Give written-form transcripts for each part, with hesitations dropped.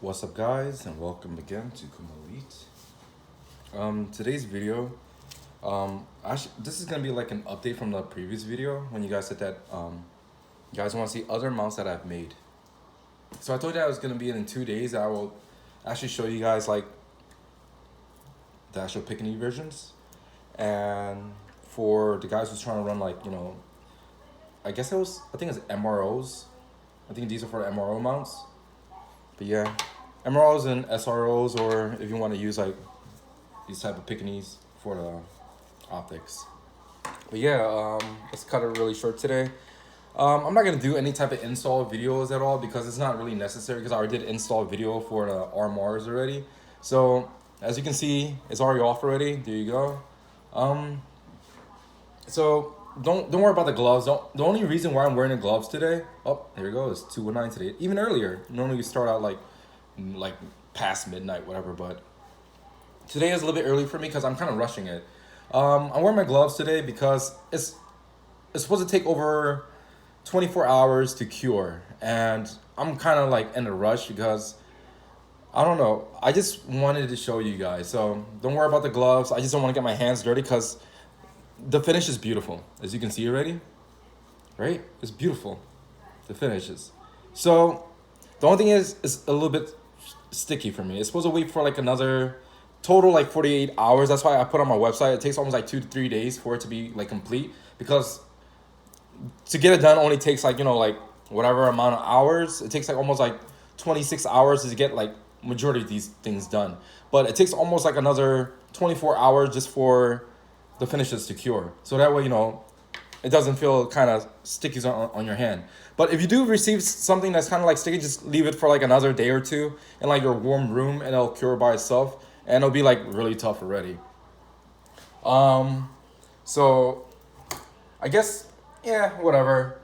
What's up, guys, and welcome again to KUMA ELITE. Today's video, this is gonna be like an update from the previous video when you guys said that you guys want to see other mounts that I've made. So I told you I was gonna be in 2 days. I will actually show you guys like the actual Picatinny versions, and for the guys who's trying to run like I think it's MROs. I think these are for the MRO mounts. But yeah, MROs and SROs, or if you want to use like these type of Picatannys for the optics. But yeah, let's cut it really short today. I'm not gonna do any type of install videos at all because it's not really necessary, because I already did install video for the RMRs already. So as you can see, it's already off already. There you go. So don't worry about the gloves. The only reason why I'm wearing the gloves today, oh, there you go, it's 2:19 today. Even earlier, normally we start out like past midnight, whatever, but today is a little bit early for me because I'm kind of rushing it. I'm wearing my gloves today because it's supposed to take over 24 hours to cure, and I'm kind of like in a rush because I don't know, I just wanted to show you guys. So don't worry about the gloves. I just don't want to get my hands dirty because the finish is beautiful, as you can see already, right? It's beautiful, the finishes. So the only thing is, it's a little bit sticky for me. It's supposed to wait for like another total like 48 hours. That's why I put on my website. It takes almost like 2 to 3 days for it to be like complete, because to get it done only takes like, like whatever amount of hours. It takes like almost like 26 hours to get like majority of these things done. But it takes almost like another 24 hours just for the finishes to cure. So that way, it doesn't feel kind of sticky on your hand. But if you do receive something that's kind of like sticky, just leave it for like another day or two in like your warm room, and it'll cure by itself, and it'll be like really tough already. So I guess, yeah, whatever.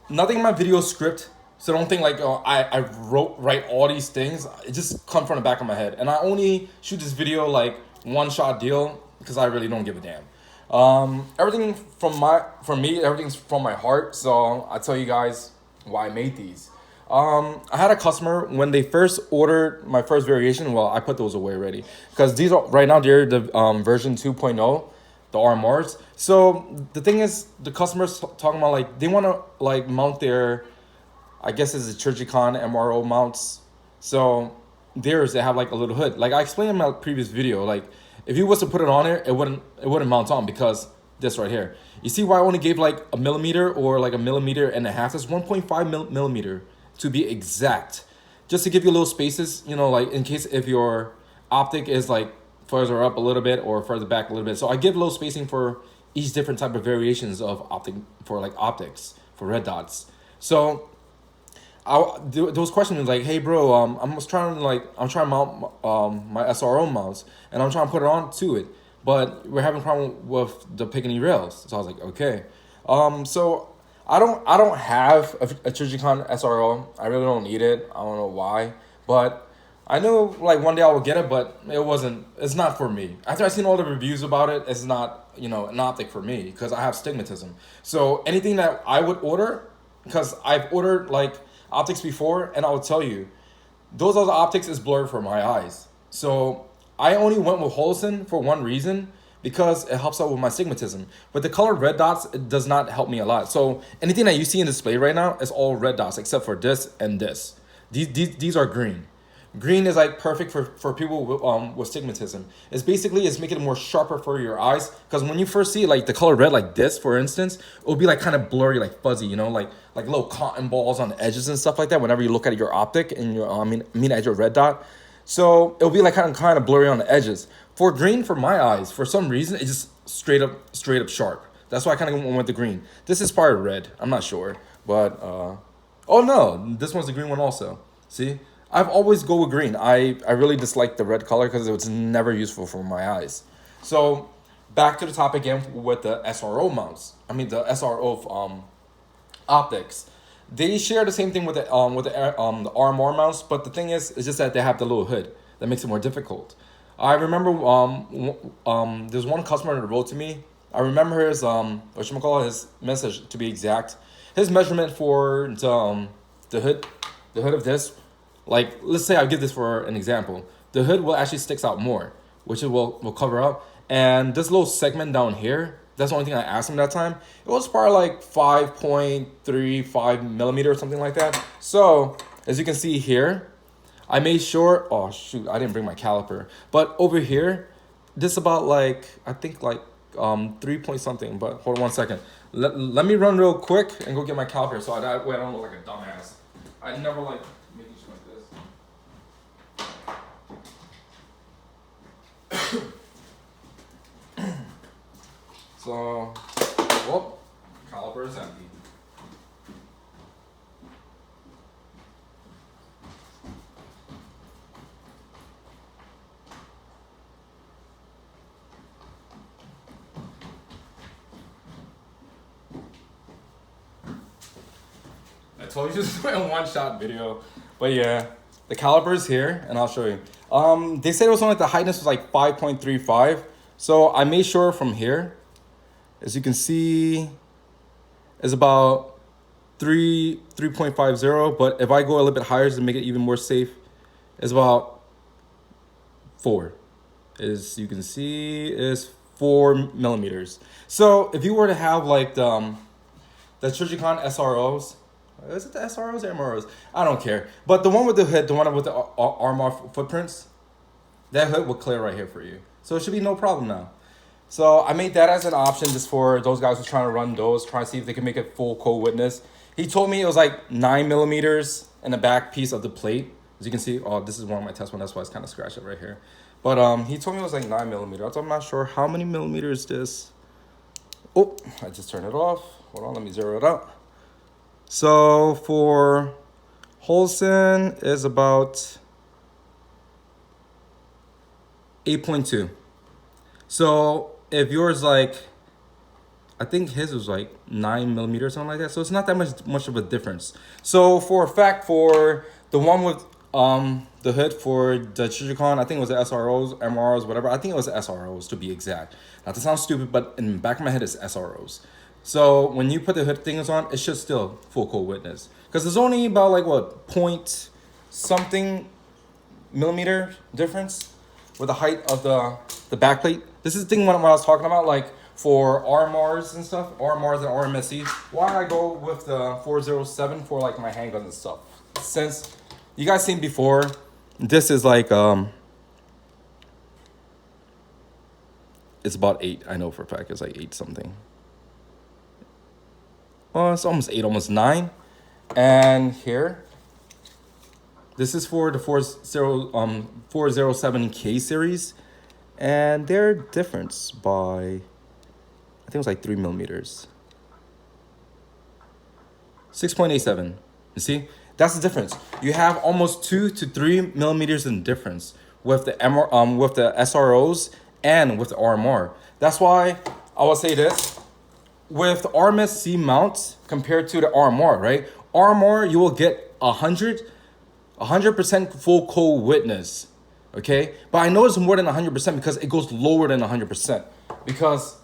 Nothing in my video script, so don't think like I write all these things. It just come from the back of my head, and I only shoot this video like one shot deal because I really don't give a damn. Everything everything's from my heart. So I tell you guys why I made these. I had a customer when they first ordered my first variation. Well, I put those away already because these are right now, they're the version 2.0, the RMRs. So the thing is, the customers talking about like they want to like mount their, I guess it's a trijicon MRO mounts. So theirs, they have like a little hood. Like I explained in my previous video, like if you was to put it on there, it wouldn't mount on, because this right here. You see why I only gave like a millimeter or like a millimeter and a half? That's 1.5 millimeter to be exact, just to give you little spaces, like in case if your optic is like further up a little bit or further back a little bit. So I give a little spacing for each different type of variations of optic, for like optics for red dots. So there was questions like, hey bro, I'm trying to mount my SRO mounts, and I'm trying to put it on to it, but we're having a problem with the Picatinny rails. So I was like, okay. So I don't have a trijicon SRO. I really don't need it. I don't know why, but I know like one day I will get it, but it's not for me. After I seen all the reviews about it, it's not, an optic for me, because I have stigmatism. So anything that I would order, because I've ordered like optics before, and I will tell you, those other optics is blurred for my eyes. So I only went with holosun for one reason, because it helps out with my stigmatism. But the colored red dots, it does not help me a lot. So anything that you see in display right now is all red dots except for this and this. These are green. Green is like perfect for people with stigmatism. It's making it more sharper for your eyes, because when you first see like the color red like this, for instance, it will be like kind of blurry, like fuzzy, like little cotton balls on the edges and stuff like that whenever you look at your optic and your at your red dot. So it'll be like kind of blurry on the edges. For green, for my eyes, for some reason, it's just straight up sharp. That's why I kind of went with the green. This is probably red, I'm not sure, but oh no, this one's the green one also. See, I've always go with green. I really dislike the red color because it was never useful for my eyes. So back to the topic again with the SRO mounts. The SRO optics. They share the same thing with the RMR mounts, but the thing is, it's just that they have the little hood that makes it more difficult. I remember there's one customer that wrote to me. I remember his his message, to be exact. His measurement for the hood of this Like, let's say I give this for an example. The hood will actually sticks out more, which it will cover up. And this little segment down here, that's the only thing I asked him that time. It was probably like 5.35 millimeter or something like that. So as you can see here, I made sure, oh shoot, I didn't bring my caliper. But over here, this about like, I think like 3 point something, but hold on 1 second. Let me run real quick and go get my caliper so that way I don't look like a dumbass. I never like making shit like this. So, whoop, caliper is empty. I told you this is my one-shot video, but yeah, the caliper is here, and I'll show you. They said it was only the heightness was like 5.35, so I made sure from here, as you can see, is about 3.50. But if I go a little bit higher to make it even more safe, it's about 4. As you can see, is 4 millimeters. So if you were to have like the trijicon SROs. Is it the SROs or MROs? I don't care. But the one with the hood, the one with the armor footprints, that hood will clear right here for you. So it should be no problem now. So I made that as an option just for those guys who are trying to run those, trying to see if they can make it full cold witness. He told me it was like 9 millimeters in the back piece of the plate. As you can see, oh, this is one of my test ones. That's why it's kind of scratched up right here. But he told me it was like 9 millimeters. So I'm not sure how many millimeters this. Oh, I just turned it off. Hold on, let me zero it out. So for holosun is about 8.2. So if yours like, I think his was like 9 millimeters, something like that. So it's not that much of a difference. So for a fact, for the one with the hood for the trijicon, I think it was the SROs, MROs, whatever. I think it was the SROs to be exact. Not to sound stupid, but in the back of my head it's SROs. So when you put the hood things on, it should still full cold witness. Because there's only about like what, point something millimeter difference with the height of the back plate. This is the thing what I was talking about, like for RMRs and stuff, RMRs and Rmsc. Why I go with the 407 for like my handguns and stuff. Since you guys seen before, this is like, it's about 8. I know for a fact it's like 8 something. Well, it's almost 8, almost 9. And here, this is for the 407K series. And they're different by, I think it was like 3 millimeters. 6.87. You see? That's the difference. You have almost 2 to 3 millimeters in difference with the with the SROs and with the RMR. That's why I will say this. With the Rmsc mount compared to the RMR, right? RMR, you will get 100% full cold witness, okay? But I know it's more than 100% because it goes lower than 100%. Because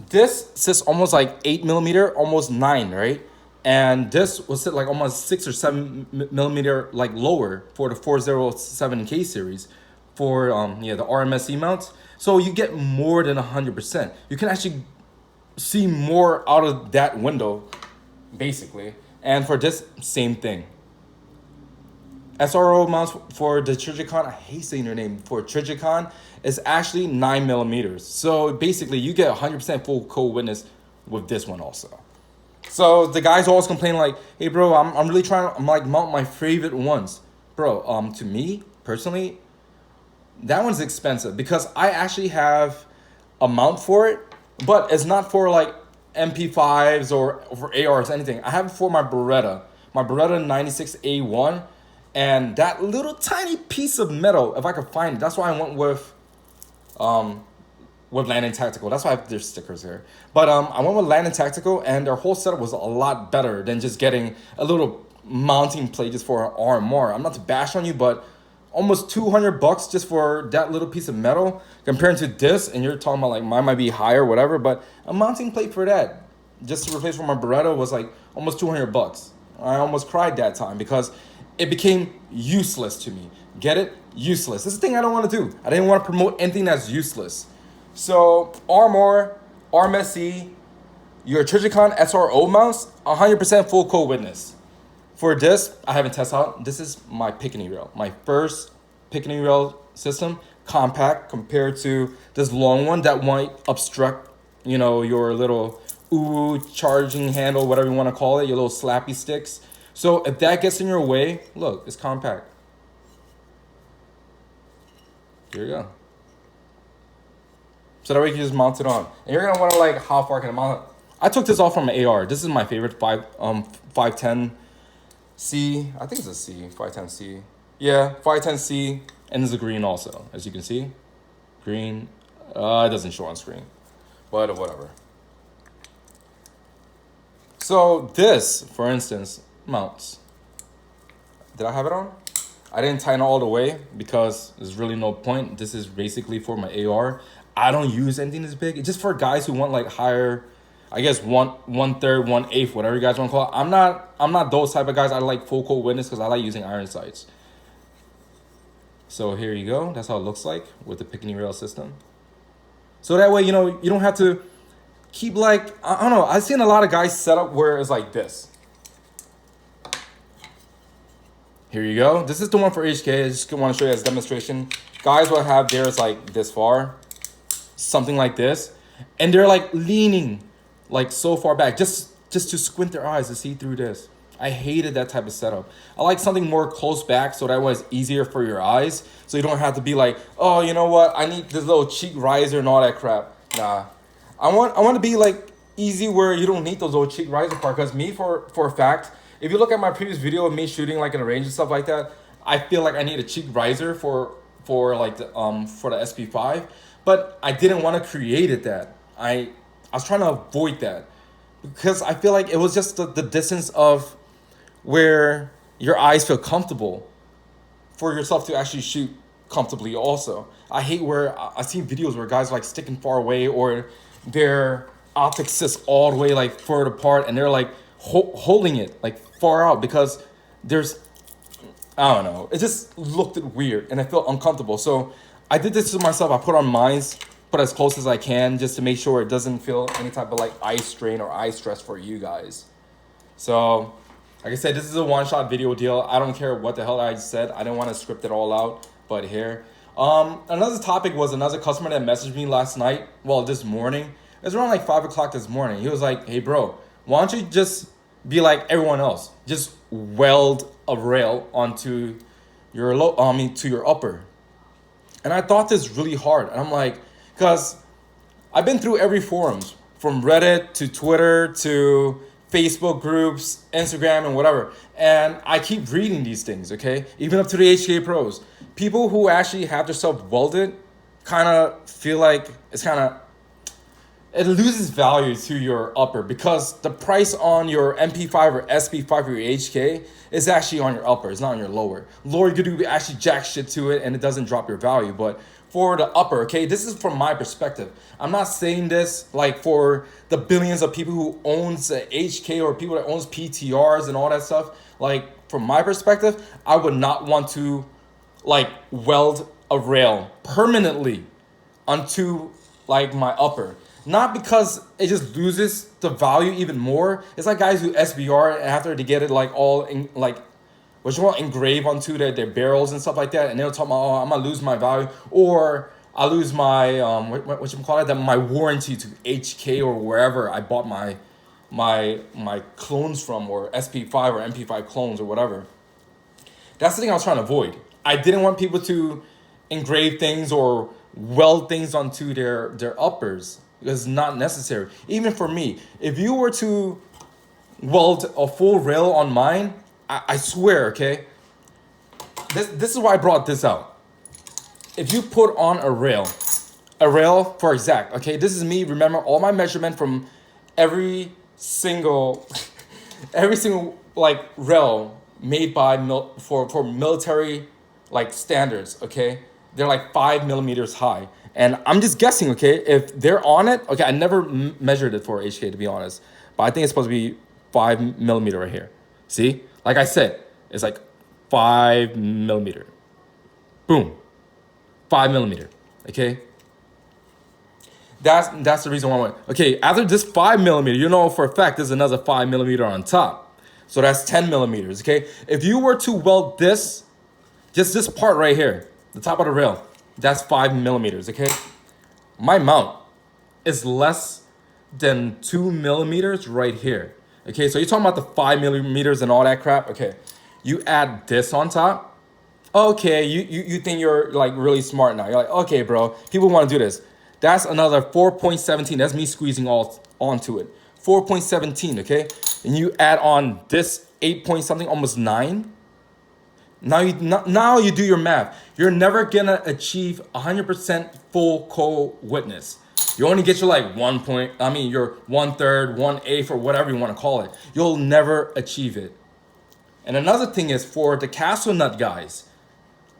this sits almost like 8 millimeter, almost 9, right? And this will sit like almost 6 or 7 millimeter like lower for the 407K series for the Rmsc mounts. So you get more than 100%. You can actually see more out of that window, basically. And for this, same thing. SRO mounts for the trijicon, I hate saying their name, for trijicon is actually 9 millimeters. So basically, you get 100% full cold witness with this one also. So the guys always complain like, hey bro, I'm really trying to like mount my favorite ones. Bro, to me, personally, that one's expensive because I actually have a mount for it, but it's not for like Mp5s or for ARs, anything. I have it for my Beretta 96A1, and that little tiny piece of metal, if I could find it, that's why I went with Landing Tactical. That's why I have their stickers here. But I went with Landing Tactical, and their whole setup was a lot better than just getting a little mounting plate just for an RMR. I'm not to bash on you, but almost $200 just for that little piece of metal compared to this, and you're talking about like mine might be higher, whatever, but a mounting plate for that just to replace for my Beretta was like almost $200. I almost cried that time because it became useless to me. Get it? Useless. This is the thing I don't want to do. I didn't want to promote anything that's useless. So Rmsc, your trijicon SRO mounts, 100% full code witness. For this, I haven't tested out. This is my Picatinny rail. My first Picatinny rail system, compact compared to this long one that might obstruct, you know, your little charging handle, whatever you want to call it, your little slappy sticks. So if that gets in your way, look, it's compact. Here you go. So that way you can just mount it on. And you're gonna want to like, how far can I mount it? I took this off from an AR. This is my favorite 510C. I think it's a C, 510C. Yeah, 510C, and there's a green also, as you can see. Green, it doesn't show on screen, but whatever. So this, for instance, mounts. Did I have it on? I didn't tighten it all the way because there's really no point. This is basically for my AR. I don't use anything this big. It's just for guys who want like higher, I guess 1/3, 1/8, whatever you guys want to call it. I'm not those type of guys. I like full code witness because I like using iron sights. So here you go. That's how it looks like with the Picatinny rail system. So that way, you know, you don't have to keep like, I don't know. I've seen a lot of guys set up where it's like this. Here you go. This is the one for HK. I just want to show you as a demonstration. Guys will have theirs like this far, something like this, and they're like leaning like so far back just to squint their eyes to see through this. I hated that type of setup. I like something more close back so that way it's easier for your eyes, so you don't have to be like, oh, you know what? I need this little cheek riser and all that crap. Nah, I want to be like easy where you don't need those little cheek riser part. Because me, for a fact, if you look at my previous video of me shooting like in a range and stuff like that, I feel like I need a cheek riser for like the for the Sp5, but I didn't want to create it that. I was trying to avoid that because I feel like it was just the distance of where your eyes feel comfortable for yourself to actually shoot comfortably also. I hate where I've seen videos where guys like sticking far away or their optic sits all the way like further apart and they're like holding it like far out because there's, I don't know, it just looked weird and I felt uncomfortable. So I did this to myself. I put on mines, put as close as I can just to make sure it doesn't feel any type of like eye strain or eye stress for you guys. So like I said, this is a one-shot video deal. I don't care what the hell I said. I didn't want to script it all out, but here. Another topic was another customer that messaged me last night, well, this morning. It was around like 5 o'clock this morning. He was like, hey bro, why don't you just be like everyone else? Just weld a rail onto your to your upper. And I thought this really hard. And I'm like, because I've been through every forums, from Reddit to Twitter to Facebook groups, Instagram, and whatever. And I keep reading these things, okay? Even up to the HK pros. People who actually have themselves welded kind of feel like it's kind of, it loses value to your upper because the price on your Mp5 or Sp5 or your HK is actually on your upper. It's not on your lower. Lower, you could do actually jack shit to it and it doesn't drop your value. But for the upper, okay, this is from my perspective. I'm not saying this like for the billions of people who owns HK or people that owns PTRs and all that stuff. Like from my perspective, I would not want to like weld a rail permanently onto like my upper. Not because it just loses the value even more. It's like guys who SBR after they get it like all in, like what you want engraved onto their barrels and stuff like that, and they'll talk about, oh, I'm gonna lose my value, or I lose my what you call it, that my warranty to HK or wherever I bought my clones from, or Sp5 or Mp5 clones or whatever. That's the thing I was trying to avoid. I didn't want people to engrave things or weld things onto their uppers. It's not necessary. Even for me, if you were to weld a full rail on mine, I swear, okay, this is why I brought this out. If you put on a rail for exact, okay, this is me, remember all my measurement from every single like rail made by for military like standards, okay? They're like 5 millimeters high. And I'm just guessing, okay, if they're on it, okay, I never measured it for HK to be honest, but I think it's supposed to be 5 millimeter right here. See, like I said, it's like 5 millimeter. Boom. 5 millimeter. Okay. That's the reason why I went. Okay, after this 5 millimeter, you know for a fact there's another 5 millimeter on top. So that's 10 millimeters. Okay. If you were to weld this, just this part right here, the top of the rail, that's 5 millimeters. Okay. My mount is less than 2 millimeters right here. Okay, so you're talking about the 5 millimeters and all that crap. Okay, you add this on top. Okay, you think you're like really smart now. You're like, okay, bro, people want to do this. That's another 4.17. That's me squeezing all onto it. 4.17, okay? And you add on this 8 point something, almost 9. Now you do your math. You're never gonna achieve 100% full co-witness. You only get your like your 1/3, 1/8, or whatever you want to call it. You'll never achieve it. And another thing is for the castle nut guys,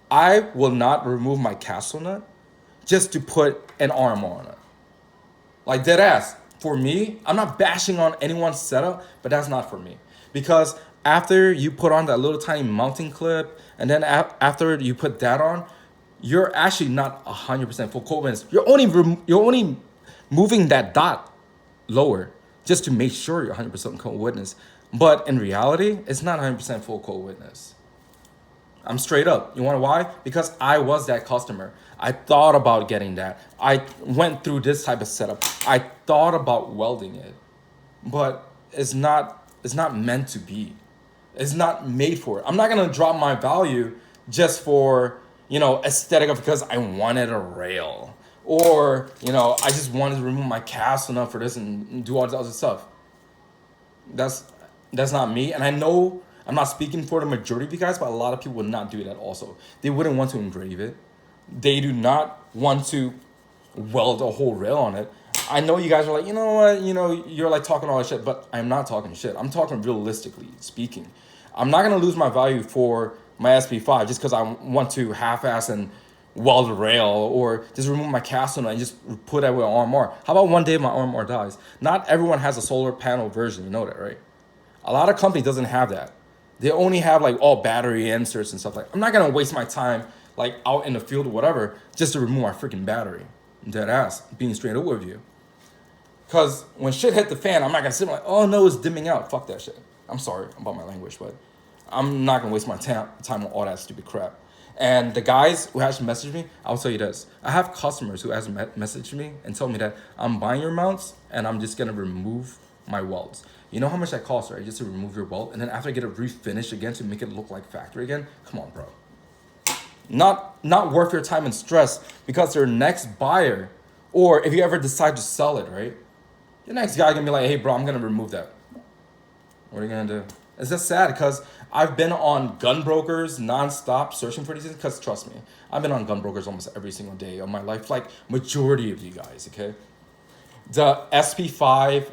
I will not remove my castle nut just to put an arm on it. Like dead ass. For me, I'm not bashing on anyone's setup, but that's not for me. Because after you put on that little tiny mounting clip, and then after you put that on, you're actually not 100% full co-witness. You're only moving that dot lower just to make sure you're 100% co-witness. But in reality, it's not 100% full co-witness. I'm straight up. You want to know why? Because I was that customer. I thought about getting that. I went through this type of setup. I thought about welding it, but it's not meant to be. It's not made for it. I'm not gonna drop my value just for, aesthetic of because I wanted a rail, or I just wanted to remove my cast enough for this and do all this other stuff. That's not me, and I know I'm not speaking for the majority of you guys, but a lot of people would not do that also. They wouldn't want to engrave it. They do not want to weld a whole rail on it. I know you guys are like, you know what, you're like talking all that shit, but I'm not talking shit. I'm talking realistically speaking. I'm not gonna lose my value for my Sp5 just because I want to half-ass and weld a rail or just remove my cast on it and just put that with RMR. How about one day my RMR dies? Not everyone has a solar panel version, you know that, right? A lot of companies doesn't have that. They only have like all battery inserts and stuff like that. I'm not gonna waste my time like out in the field or whatever just to remove my freaking battery. Dead ass, being straight up with you. Because when shit hit the fan, I'm not gonna sit like, oh no, it's dimming out. Fuck that shit. I'm sorry about my language, but I'm not gonna waste my time on all that stupid crap. And the guys who has messaged me, I'll tell you this. I have customers who has messaged me and told me that I'm buying your mounts and I'm just gonna remove my welds. You know how much that costs, right? Just to remove your weld, and then after I get it refinished again to make it look like factory again? Come on, bro. Not worth your time and stress, because your next buyer, or if you ever decide to sell it, right? Your next guy gonna be like, hey bro, I'm gonna remove that. What are you gonna do? It's just sad because I've been on gun brokers nonstop searching for these things, because trust me, I've been on gun brokers almost every single day of my life, like majority of you guys, okay? The Sp5,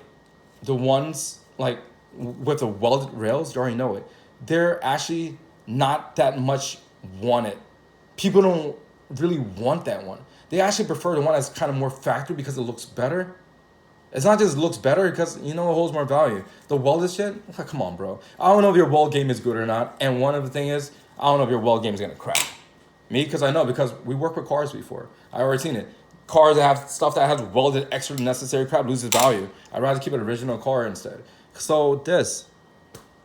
the ones like with the welded rails, you already know it. They're actually not that much wanted. People don't really want that one. They actually prefer the one that's kind of more factory because it looks better. It's not just looks better because, it holds more value. The welded shit, come on, bro. I don't know if your weld game is good or not. And one of the thing is, I don't know if your weld game is going to crack. Me, because I know, because we worked with cars before. I already seen it. Cars that have stuff that has welded extra necessary crap loses value. I'd rather keep an original car instead. So there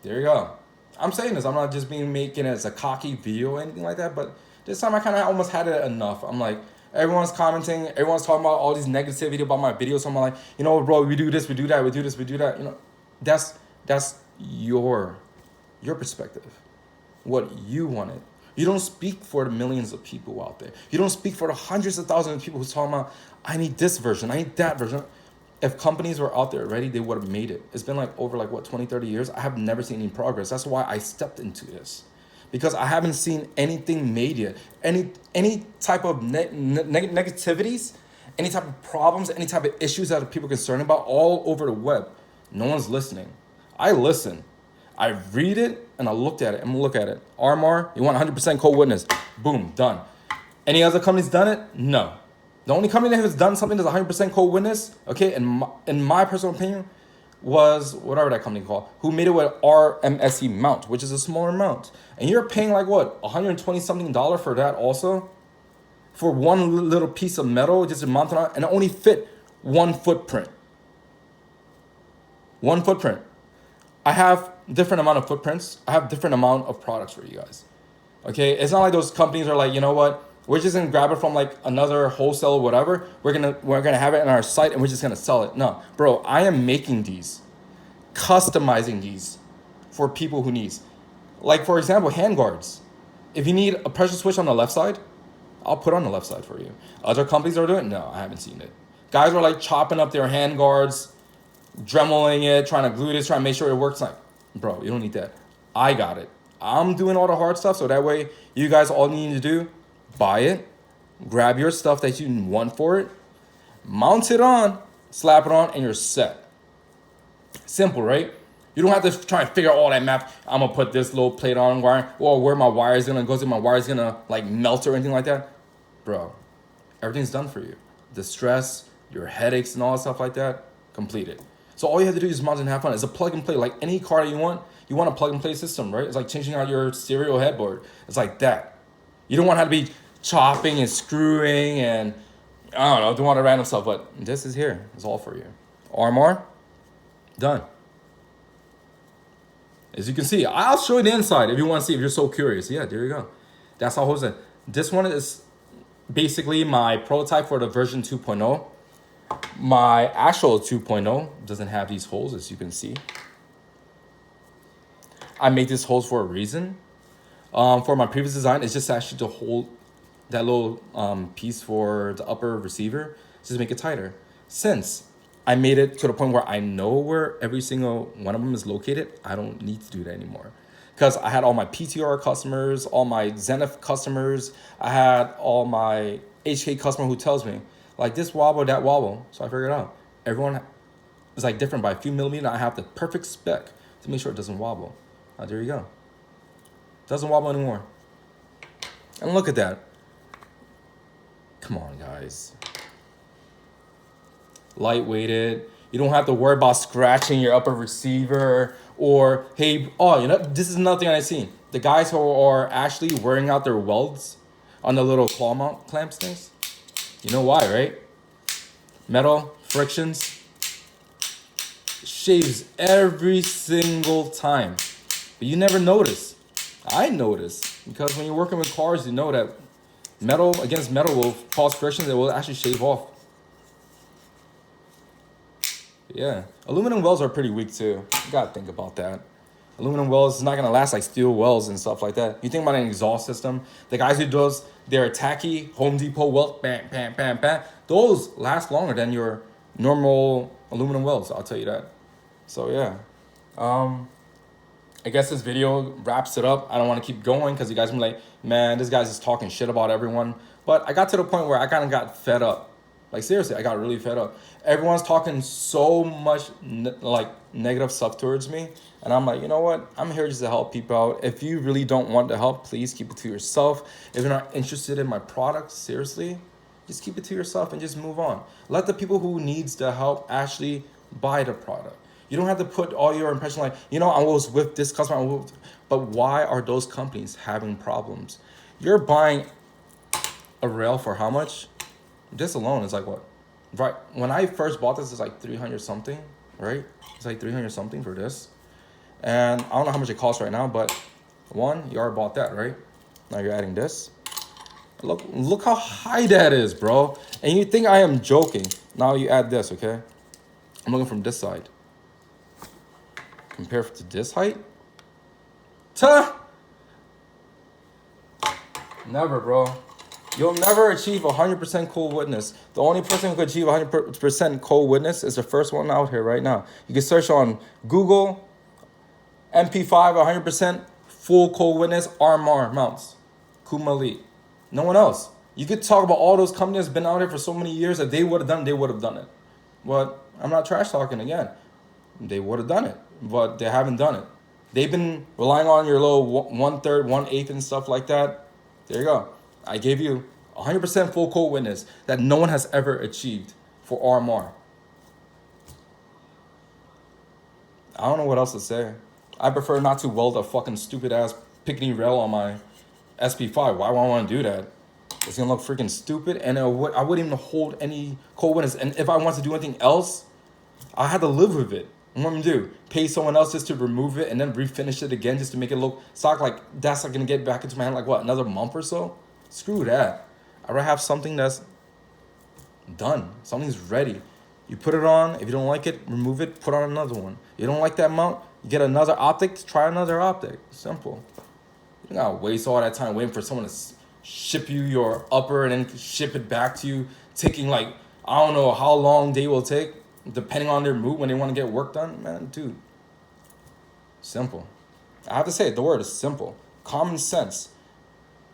you go. I'm saying this, I'm not just making it as a cocky video or anything like that, but this time I kind of almost had it enough. I'm like, everyone's commenting, everyone's talking about all these negativity about my videos. So I'm like, bro, we do this, we do that, we do this, we do that. That's your perspective, what you wanted. You don't speak for the millions of people out there. You don't speak for the hundreds of thousands of people who's talking about, I need this version, I need that version. If companies were out there already, they would have made it. It's been over 20, 30 years. I have never seen any progress. That's why I stepped into this. Because I haven't seen anything made yet. Any type of negativities, any type of problems, any type of issues that people are concerned about all over the web. No one's listening. I listen. I read it and I looked at it. I'm gonna look at it. RMR, you want 100% co-witness. Boom, done. Any other companies done it? No. The only company that has done something that's 100% co-witness, okay, in my personal opinion, was whatever that company called, who made it with Rmsc mount, which is a smaller mount. And you're paying like what, 120 something dollar for that also? For one little piece of metal, just to mount it on, and it only fit one footprint. One footprint. I have different amount of footprints. I have different amount of products for you guys. Okay, it's not like those companies are like, you know what, we're just gonna grab it from like another wholesale or whatever. We're gonna have it on our site and we're just gonna sell it. No, bro, I am making these, customizing these for people who needs. Like for example, hand guards. If you need a pressure switch on the left side, I'll put on the left side for you. Other companies are doing it? No, I haven't seen it. Guys are like chopping up their hand guards, dremeling it, trying to glue this, trying to make sure it works. Like, bro, you don't need that. I got it. I'm doing all the hard stuff, so that way you guys all need to do, buy it, grab your stuff that you want for it, mount it on, slap it on, and you're set. Simple, right? You don't have to try and figure out all that math. I'm gonna put this little plate on wire, or where my wire is gonna go, so my wire is gonna like melt or anything like that. Bro, everything's done for you. The stress, your headaches and all that stuff like that, completed. So all you have to do is mount and have fun. It's a plug and play. Like any car that you want a plug and play system, right? It's like changing out your stereo headboard. It's like that. You don't want to have to be chopping and screwing and, I don't know, doing all the random stuff, but this is here. It's all for you. RMR, done. As you can see, I'll show you the inside if you want to see, if you're so curious. Yeah, there you go. That's how it holds. This one is basically my prototype for the version 2.0. My actual 2.0 doesn't have these holes, as you can see. I made these holes for a reason. For my previous design, it's just actually to hold that little piece for the upper receiver, just to make it tighter. Since I made it to the point where I know where every single one of them is located, I don't need to do that anymore. Because I had all my PTR customers, all my Zenith customers, I had all my HK customer who tells me, like this wobble, that wobble. So I figured out. Everyone is like different by a few millimeters. I have the perfect spec to make sure it doesn't wobble. There you go. Doesn't wobble anymore. And look at that. Come on, guys. Lightweighted. You don't have to worry about scratching your upper receiver or, hey, oh, you know, this is another thing I've seen. The guys who are actually wearing out their welds on the little claw mount clamps things. You know why, right? Metal, frictions, shaves every single time. But you never notice. I notice, because when you're working with cars, you know that metal against metal will cause frictions that will actually shave off. Yeah, aluminum welds are pretty weak too. You gotta think about that. Aluminum welds is not gonna last like steel welds and stuff like that. You think about an exhaust system, the guys who does their tacky Home Depot weld, bam, bam, bam, bam, those last longer than your normal aluminum welds, I'll tell you that. So yeah, I guess this video wraps it up. I don't want to keep going because you guys be like, man, this guy's just talking shit about everyone. But I got to the point where I kind of got fed up. Like seriously, I got really fed up. Everyone's talking so much like negative stuff towards me. And I'm like, you know what? I'm here just to help people out. If you really don't want the help, please keep it to yourself. If you're not interested in my product, seriously, just keep it to yourself and just move on. Let the people who needs the help actually buy the product. You don't have to put all your impression like, you know, I was with this customer, but why are those companies having problems? You're buying a rail for how much? This alone is like what? Right, when I first bought this, it's like 300 something, right? It's like 300 something for this. And I don't know how much it costs right now, but one, you already bought that, right? Now you're adding this. Look how high that is, bro. And you think I am joking. Now you add this, okay? I'm looking from this side. Compared to this height? Never, bro. You'll never achieve 100% cold witness. The only person who could achieve 100% cold witness is the first one out here right now. You can search on Google, Mp5, 100% full cold witness, RMR mounts. KUMA ELITE. No one else. You could talk about all those companies that's been out here for so many years that they would have done it. But I'm not trash talking again. They would have done it, but they haven't done it. They've been relying on your little 1/3, 1/8 and stuff like that. There you go. I gave you 100% full cold witness that no one has ever achieved for RMR. I don't know what else to say. I prefer not to weld a fucking stupid ass Picatinny rail on my Sp5. Why would I want to do that? It's gonna look freaking stupid, and I wouldn't even hold any cold witness. And if I want to do anything else, I had to live with it. And what I'm gonna do? Pay someone else just to remove it and then refinish it again just to make it look stock. Like that's like gonna get back into my hand like what, another month or so? Screw that. I'd rather have something that's done. Something's ready. You put it on. If you don't like it, remove it. Put on another one. You don't like that mount, you get another optic. Try another optic. Simple. You don't gotta waste all that time waiting for someone to ship you your upper and then ship it back to you, taking like I don't know how long they will take, depending on their mood when they want to get work done. Man, dude. Simple. I have to say it. The word is simple. Common sense.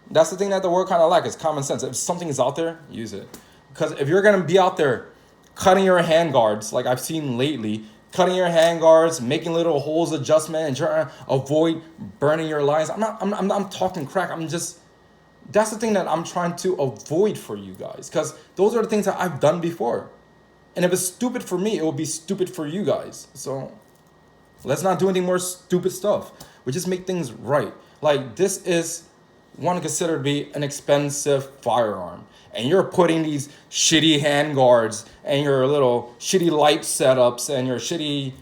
That's the thing that the word kind of lacks is common sense. If something is out there, use it. Because if you're gonna be out there cutting your hand guards, like I've seen lately, cutting your hand guards, making little holes adjustment, and trying to avoid burning your lines. I'm talking crack. That's the thing that I'm trying to avoid for you guys. Because those are the things that I've done before. And if it's stupid for me, it will be stupid for you guys. So let's not do any more stupid stuff. We just make things right. Like this is one considered to be an expensive firearm. And you're putting these shitty hand guards and your little shitty light setups and your shitty,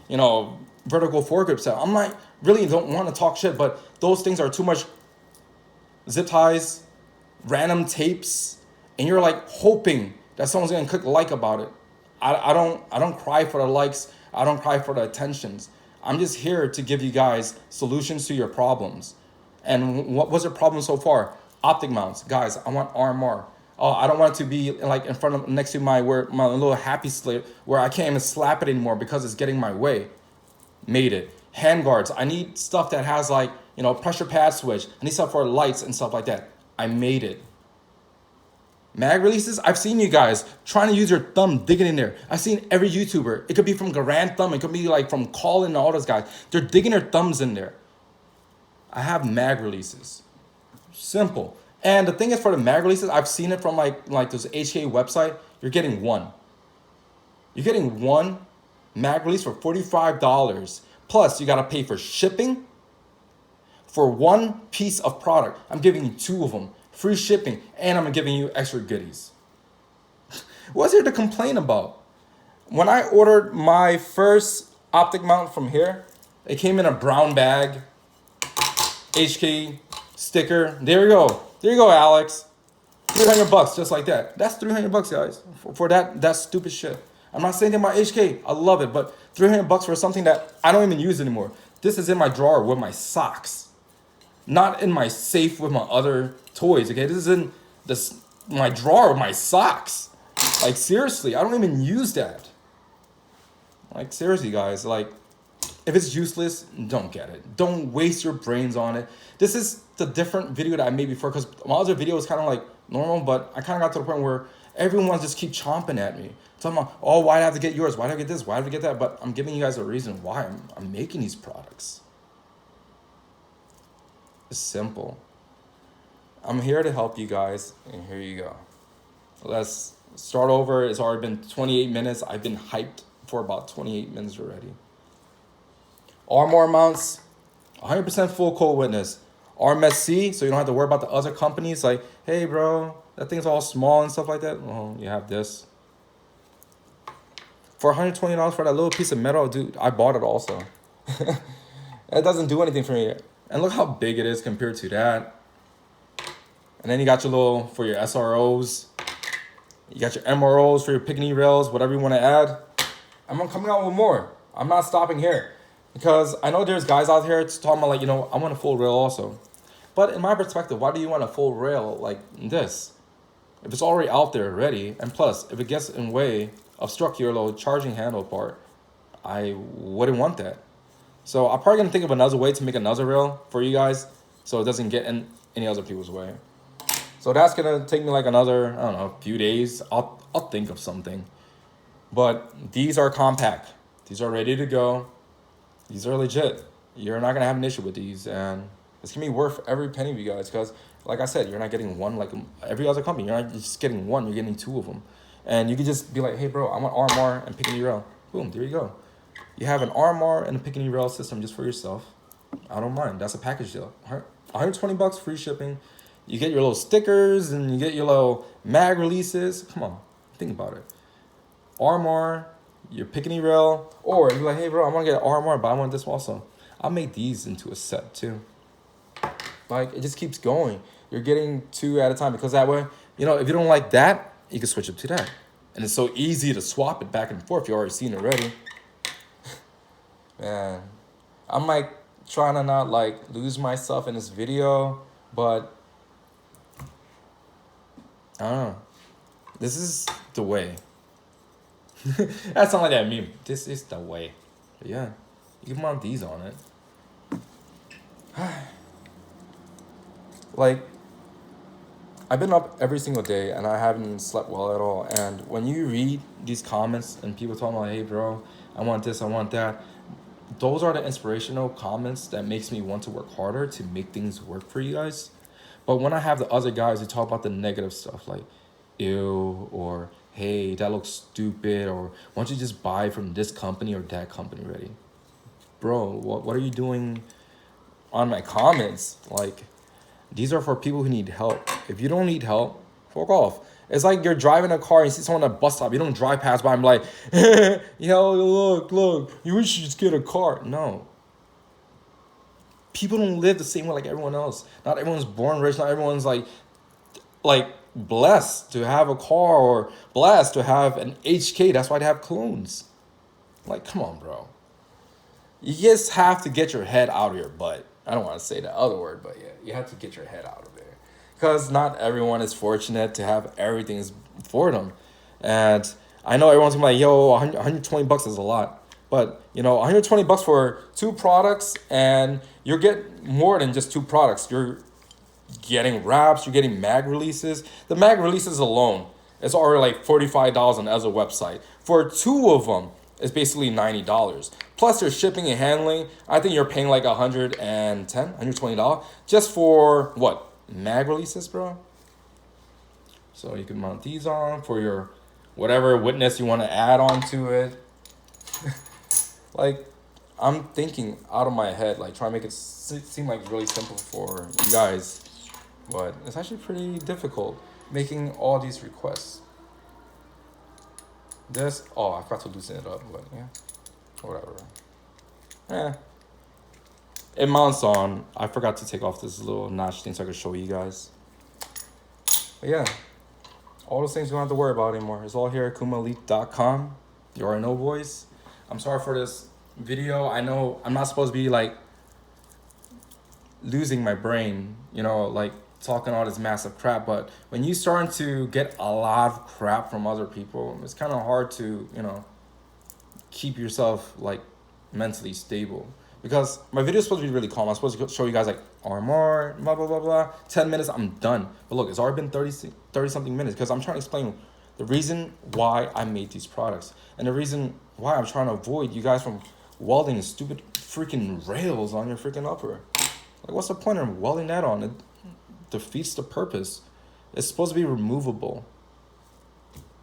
vertical foregrip setup. I'm like, really don't want to talk shit, but those things are too much zip ties, random tapes, and you're like hoping that someone's gonna click like about it. I don't cry for the likes. I don't cry for the attentions. I'm just here to give you guys solutions to your problems. And what was your problem so far? Optic mounts. Guys, I want RMR. Oh, I don't want it to be like in front of next to my little happy slip where I can't even slap it anymore because it's getting my way. Made it. Hand guards. I need stuff that has like, pressure pad switch. I need stuff for lights and stuff like that. I made it. Mag releases, I've seen you guys trying to use your thumb, digging in there. I've seen every YouTuber. It could be from Garand Thumb. It could be like from Colin and all those guys. They're digging their thumbs in there. I have mag releases. Simple. And the thing is for the mag releases, I've seen it from like this HK website. You're getting one. You're getting one mag release for $45. Plus, you got to pay for shipping. For one piece of product, I'm giving you two of them. Free shipping, and I'm giving you extra goodies. What's there to complain about? When I ordered my first optic mount from here, it came in a brown bag, HK sticker. There you go. There you go, Alex. $300 just like that. That's $300, guys, for that stupid shit. I'm not saying that my HK, I love it, but $300 for something that I don't even use anymore. This is in my drawer with my socks. Not in my safe with my other toys, okay? This is in my drawer with my socks. Like, seriously, I don't even use that. Like, seriously, guys, like, if it's useless, don't get it. Don't waste your brains on it. This is the different video that I made before, because my other video was kind of like normal, but I kind of got to the point where everyone just keep chomping at me. Talking about, oh, why do I have to get yours? Why do I get this? Why do I get that? But I'm giving you guys a reason why I'm making these products. It's simple. I'm here to help you guys, and here you go. Let's start over. It's already been 28 minutes. I've been hyped for about 28 minutes already. Armor mounts, 100% full cold witness. Rmsc, so you don't have to worry about the other companies like, hey bro, that thing's all small and stuff like that. Well, you have this. For $120 for that little piece of metal, dude, I bought it also. It doesn't do anything for me. And look how big it is compared to that. And then you got your little, for your SROs. You got your MROs for your Picatinny rails, whatever you want to add. I'm coming out with more. I'm not stopping here. Because I know there's guys out here talking about like, I want a full rail also. But in my perspective, why do you want a full rail like this? If it's already out there already, and plus, if it gets in way, obstruct your little charging handle part, I wouldn't want that. So I'm probably gonna think of another way to make another rail for you guys, so it doesn't get in any other people's way. So that's gonna take me like another, I don't know, few days. I'll think of something. But these are compact. These are ready to go. These are legit. You're not gonna have an issue with these, and it's gonna be worth every penny of you guys. Because, like I said, you're not getting one like every other company. You're not just getting one. You're getting two of them, and you can just be like, hey, bro, I want RMR and Picatinny rail. Boom, there you go. You have an RMR and a Picatinny rail system just for yourself. I don't mind. That's a package deal. $120 free shipping. You get your little stickers and you get your little mag releases. Come on, think about it. RMR, your Picatinny rail, or you're like, hey bro, I want to get an RMR, but I want this also. I'll make these into a set too. Like, it just keeps going. You're getting 2 at a time, because that way, you know, if you don't like that, you can switch it to that. And it's so easy to swap it back and forth. You've already seen it already. Man, I'm like trying to not like lose myself in this video, but I don't know. This is the way. That's not like that meme. This is the way. But yeah, you can mount these on it. Like, I've been up every single day and I haven't slept well at all. And when you read these comments and people talking like, hey bro, I want this, I want that, those are the inspirational comments that makes me want to work harder to make things work for you guys. But when I have the other guys who talk about the negative stuff like, ew, or hey, that looks stupid, or why don't you just buy from this company or that company already? Bro, what are you doing on my comments? Like, these are for people who need help. If you don't need help, fuck off. It's like you're driving a car and you see someone at a bus stop. You don't drive past by and be like, yo, look, you should just get a car. No. People don't live the same way like everyone else. Not everyone's born rich. Not everyone's like blessed to have a car or blessed to have an HK. That's why they have clones. Like, come on, bro. You just have to get your head out of your butt. I don't want to say the other word, but yeah, you have to get your head out of there. Because not everyone is fortunate to have everything for them. And I know everyone's gonna be like, yo, $120 is a lot. But, you know, $120 for 2 products, and you're getting more than just 2 products. You're getting wraps, you're getting mag releases. The mag releases alone, it's already like $45 on Ezra website. For 2 of them, it's basically $90. Plus your shipping and handling, I think you're paying like $110, $120 just for what? Mag releases, bro? So you can mount these on for your whatever witness you want to add on to it. Like, I'm thinking out of my head, like trying to make it seem like really simple for you guys. But it's actually pretty difficult making all these requests. This, oh, I forgot to loosen it up, but yeah, whatever. It mounts on. I forgot to take off this little notch thing so I could show you guys. But yeah, all those things you don't have to worry about anymore. It's all here at KUMAElite.com. You already know, boys. I'm sorry for this video. I know I'm not supposed to be like losing my brain, you know, like talking all this massive crap, but when you starting to get a lot of crap from other people, it's kind of hard to, you know, keep yourself like mentally stable. Because my video is supposed to be really calm. I'm supposed to show you guys like RMR, blah, blah, blah, blah. 10 minutes, I'm done. But look, it's already been 30 something minutes because I'm trying to explain the reason why I made these products. And the reason why I'm trying to avoid you guys from welding stupid freaking rails on your freaking upper. Like, what's the point of welding that on? It defeats the purpose. It's supposed to be removable.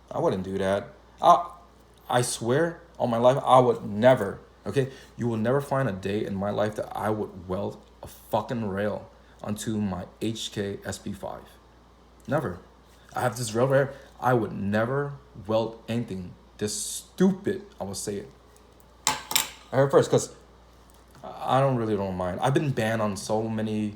I wouldn't do that. I swear on my life, I would never. Okay, you will never find a day in my life that I would weld a fucking rail onto my HK Sp5. Never. I have this rail right here. I would never weld anything this stupid. I will say it. I heard first because I don't mind. I've been banned on so many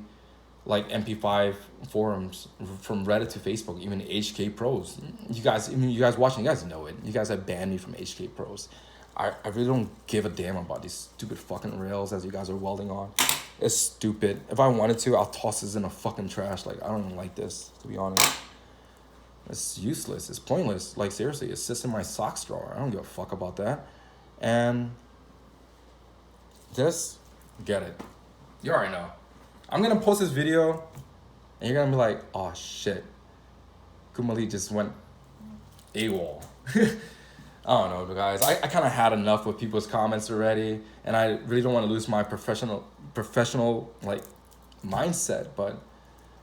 like Mp5 forums, from Reddit to Facebook, even HK Pros. You guys watching, you guys know it. You guys have banned me from HK Pros. I really don't give a damn about these stupid fucking rails as you guys are welding on. It's stupid. If I wanted to, I'll toss this in a fucking trash. Like, I don't even like this, to be honest. It's useless. It's pointless. Like, seriously, it sits in my socks drawer. I don't give a fuck about that. And just get it. You already know. I'm going to post this video, and you're going to be like, oh, shit. KUMA ELITE just went AWOL. I don't know, guys. I kind of had enough with people's comments already, and I really don't want to lose my professional like mindset. But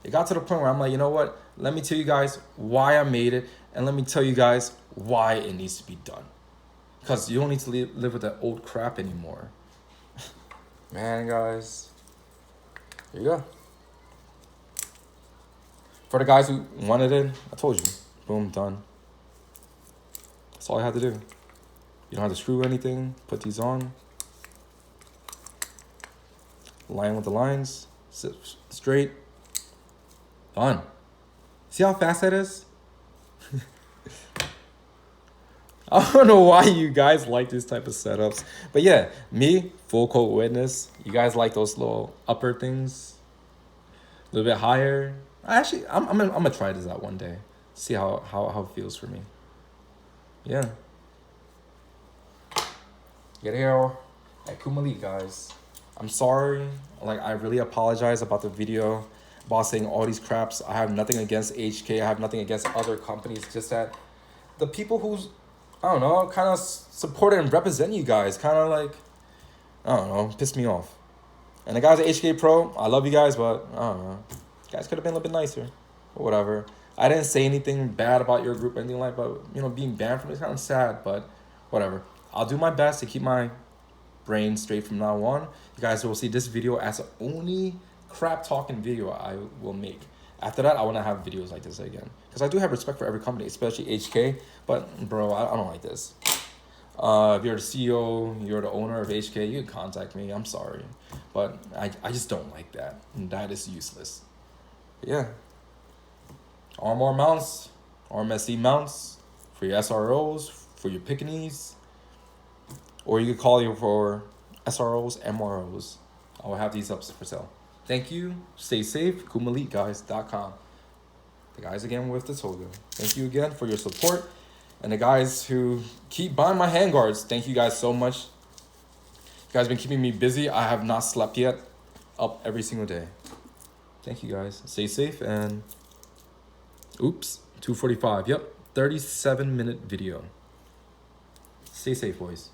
it got to the point where I'm like, you know what? Let me tell you guys why I made it, and let me tell you guys why it needs to be done. because you don't need to live with that old crap anymore. Man, guys, here you go. For the guys who wanted it, I told you, boom, done. That's all I had to do. You don't have to screw anything. Put these on. Line with the lines. Sit straight. Done. See how fast that is? I don't know why you guys like this type of setups. But yeah, me, full coat witness. You guys like those little upper things? A little bit higher. Actually, I'm gonna try this out one day. See how it feels for me. Yeah. Get here at KUMA ELITE, guys. I'm sorry. Like, I really apologize about the video about saying all these craps. I have nothing against HK. I have nothing against other companies. Just that the people who's, I don't know, kind of support and represent you guys, kind of like, I don't know, piss me off. And the guys at HK Pro, I love you guys, but I don't know. You guys could have been a little bit nicer. But whatever. I didn't say anything bad about your group or anything like that, but, you know, being banned from it is kind of sad, but whatever. I'll do my best to keep my brain straight from now on. You guys will see this video as the only crap talking video I will make. After that, I want to have videos like this again, because I do have respect for every company, especially HK. But bro, I don't like this. If you're the CEO, you're the owner of HK, you can contact me. I'm sorry, but I just don't like that. And that is useless. But yeah, armor mounts, Rmsc mounts for your SROs, for your Picatannys. Or you could call you for SROs, MROs. I will have these up for sale. Thank you. Stay safe. KUMAEliteGuys.com. The guys again with the toga. Thank you again for your support. And the guys who keep buying my handguards, thank you guys so much. You guys been keeping me busy. I have not slept yet. Up every single day. Thank you guys. Stay safe and... Oops. 2:45. Yep. 37-minute video. Stay safe, boys.